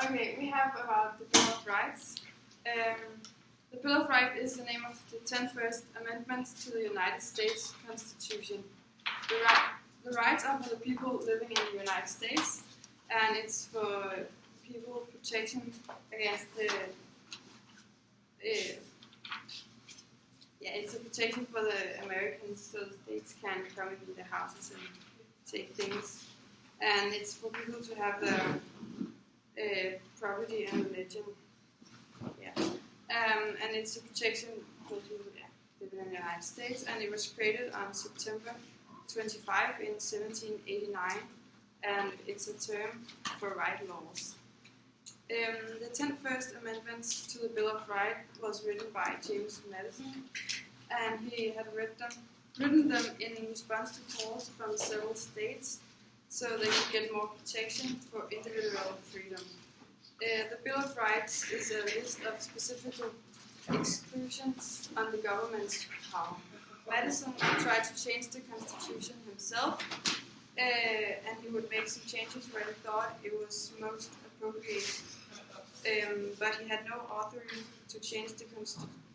Okay, we have about the Bill of Rights. The Bill of Rights is the name of the 10 First Amendments to the United States Constitution. The rights are for the people living in the United States, and it's for people protection against it's a protection for the Americans, so the states can come into their houses and take things. And it's for people to have their property and religion. Yeah. And it's a protection for people living in the United States, and it was created on September 25 in 1789, and it's a term for right laws. The 10 First Amendments to the Bill of Rights was written by James Madison, and he had written them in response to calls from several states so they could get more protection for individual freedom. The Bill of Rights is a list of specific exclusions on the government's power. Madison tried to change the Constitution himself, and he would make some changes where he thought it was most appropriate. But he had no authority to change the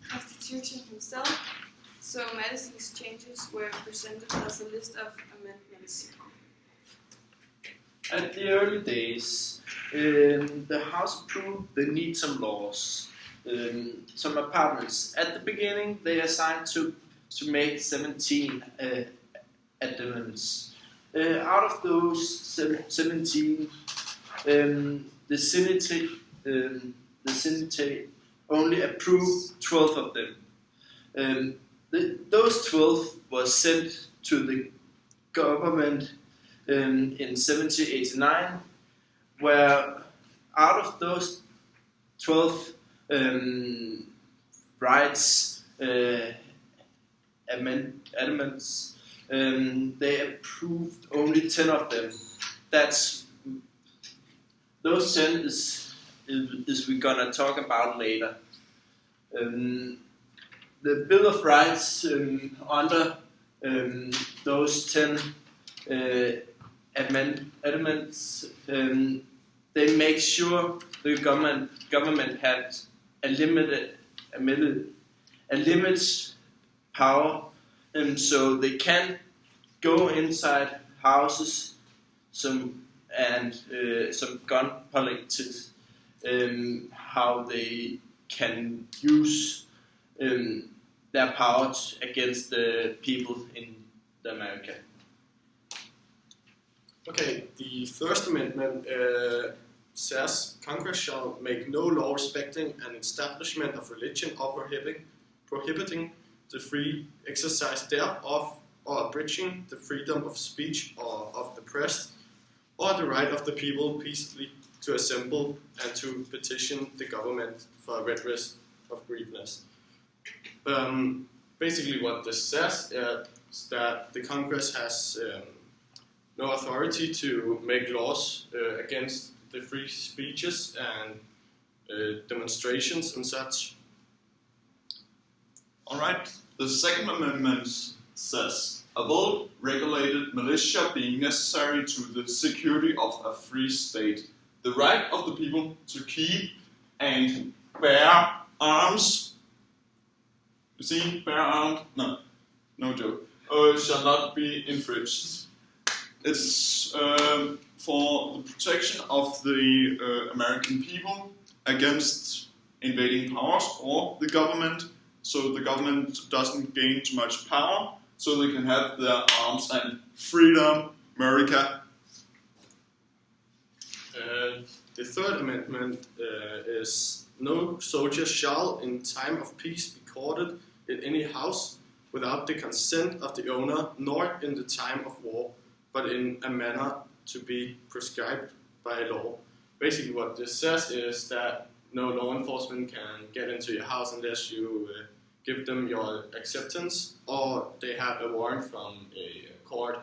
Constitution himself, so Madison's changes were presented as a list of amendments. At the early days, the House approved the need some laws, some apartments. At the beginning, they assigned to make 17 amendments. Out of those 17, the Senate only approved 12 of them. Those 12 were sent to the government in 1789, where out of those 12 rights amendments, they approved only 10 of them. Those 10 is we're gonna talk about later. The Bill of Rights under those 10 amendments, they make sure the government had a limit power, so they can go inside houses, some gun politics, how they can use their power against the people in America. Okay, the First Amendment says Congress shall make no law respecting an establishment of religion or prohibiting the free exercise thereof, or abridging the freedom of speech or of the press, or the right of the people peacefully to assemble and to petition the government for redress of grievance. Basically what this says is that the Congress has no authority to make laws against the free speeches and demonstrations and such. Alright, the Second Amendment says, a well-regulated militia being necessary to the security of a free state, the right of the people to keep and bear arms, you see, bear arms, no joke, shall not be infringed. It's for the protection of the American people against invading powers or the government, so the government doesn't gain too much power, so they can have their arms and freedom, America. The Third Amendment is no soldier shall in time of peace be quartered in any house without the consent of the owner, nor in the time of war, but in a manner to be prescribed by law. Basically what this says is that no law enforcement can get into your house unless you give them your acceptance or they have a warrant from a court.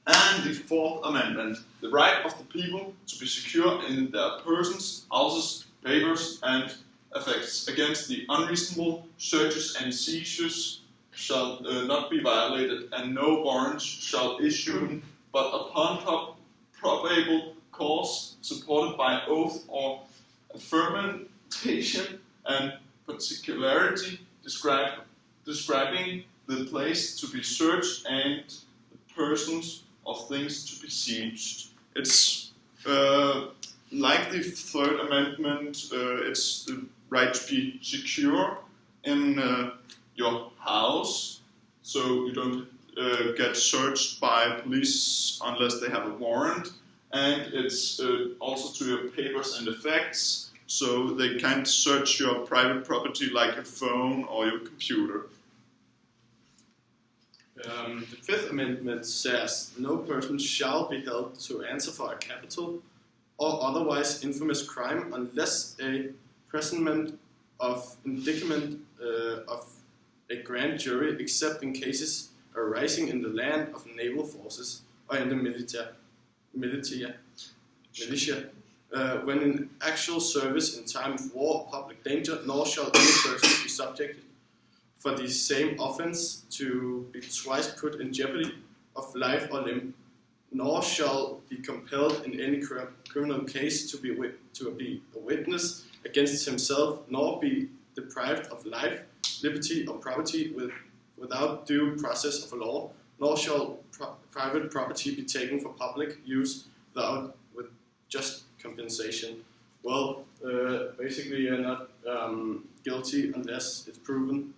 And the Fourth Amendment, the right of the people to be secure in their persons, houses, papers, and effects against the unreasonable searches and seizures shall not be violated, and no warrants shall issue but upon probable cause supported by oath or affirmation and particularity describing the place to be searched and the persons or things to be seized. It's like the Third Amendment, it's the right to be secure in your house, so you don't get searched by police unless they have a warrant, and it's also to your papers and effects, so they can't search your private property like your phone or your computer. The Fifth Amendment says no person shall be held to answer for a capital or otherwise infamous crime unless a presentment of indictment of a grand jury, except in cases arising in the land of naval forces or in the militia, when in actual service in time of war or public danger, nor shall any person be subjected for the same offence to be twice put in jeopardy of life or limb, nor shall be compelled in any criminal case to be a witness against himself, nor be deprived of life, liberty, or property without due process of law, nor shall private property be taken for public use with just compensation. Well, basically you're not guilty unless it's proven.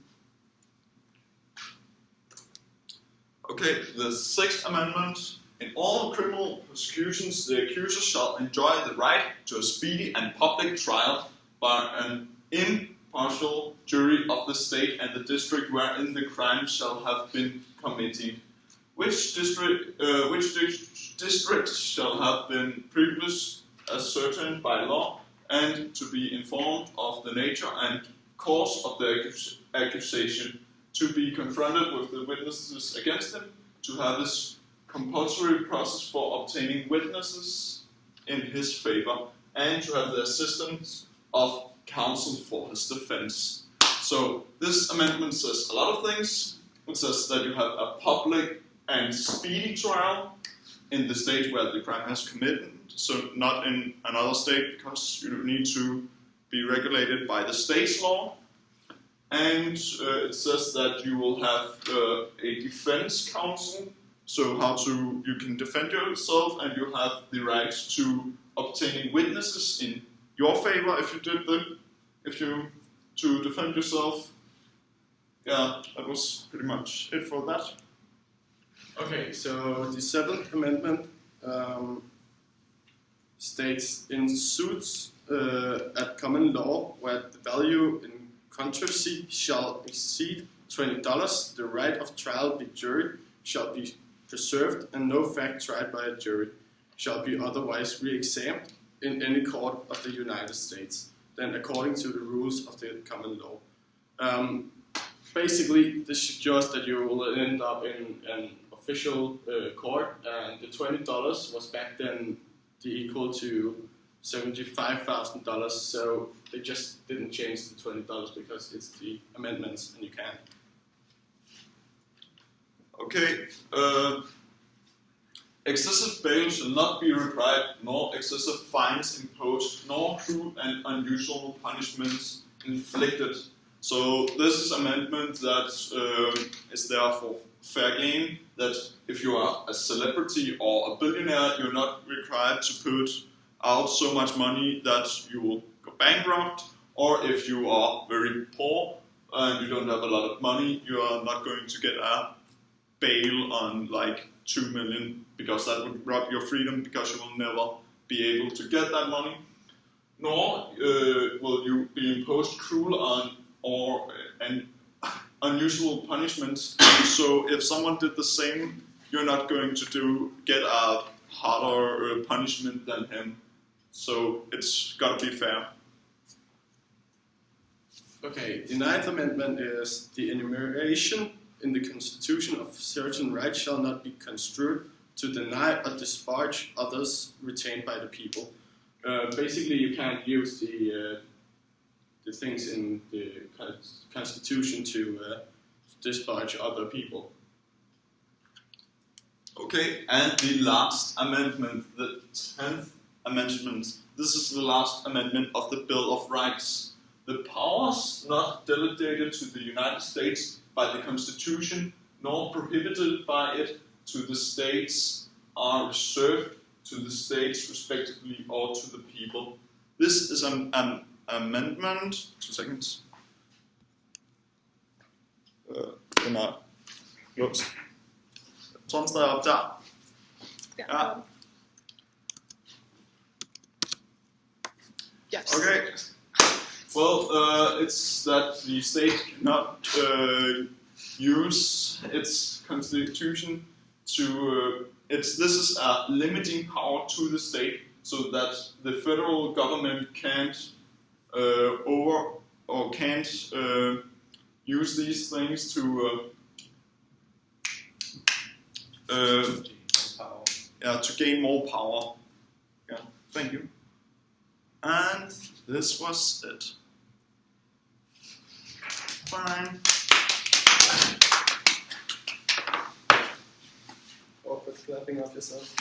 Okay, the Sixth Amendment. In all criminal prosecutions, the accuser shall enjoy the right to a speedy and public trial by an impartial jury of the state and the district wherein the crime shall have been committed, which district shall have been previously ascertained by law, and to be informed of the nature and cause of the accusation, to be confronted with the witnesses against him, to have his compulsory process for obtaining witnesses in his favor, and to have the assistance of counsel for his defense. So this amendment says a lot of things. It says that you have a public and speedy trial in the state where the crime has committed, so not in another state, because you need to be regulated by the state's law. And it says that you will have a defense counsel, so you can defend yourself, and you have the right to obtaining witnesses in your favor to defend yourself. Yeah, that was pretty much it for that. Okay, so the Seventh Amendment states in suits at common law where the value in controversy shall exceed $20, the right of trial by jury shall be preserved, and no fact tried by a jury shall be otherwise re-examined in any court of the United States than according to the rules of the common law. Basically, this suggests that you will end up in an official court, and the $20 was back then equal to $75,000, so they just didn't change the $20 because it's the amendments and you can't. Okay, excessive bail shall not be required, nor excessive fines imposed, nor cruel and unusual punishments inflicted. So this is amendment that is there for fair gain, that if you are a celebrity or a billionaire, you're not required to put out so much money that you will go bankrupt, or if you are very poor and you don't have a lot of money, you are not going to get a bail on like 2 million, because that would rob your freedom, because you will never be able to get that money. Nor will you be imposed cruel and unusual punishments. So if someone did the same, you're not going to get a harder punishment than him. So it's got to be fair. Okay, the Ninth Amendment is the enumeration in the Constitution of certain rights shall not be construed to deny or disparage others retained by the people. Basically, you can't use the things in the Constitution to disparage other people. Okay, and the last amendment, the 10th amendment. This is the last amendment of the Bill of Rights. The powers not delegated to the United States by the Constitution nor prohibited by it to the states are reserved to the states respectively or to the people. This is an amendment. 2 seconds. Den er låst. Jeg tror, den stadig er optaget. Ja. Yes. Okay. Well, it's that the state cannot use its constitution to. This is a limiting power to the state, so that the federal government can't use these things to to gain more power. Yeah, thank you. And this was it. Fine. Awkward clapping of yourself.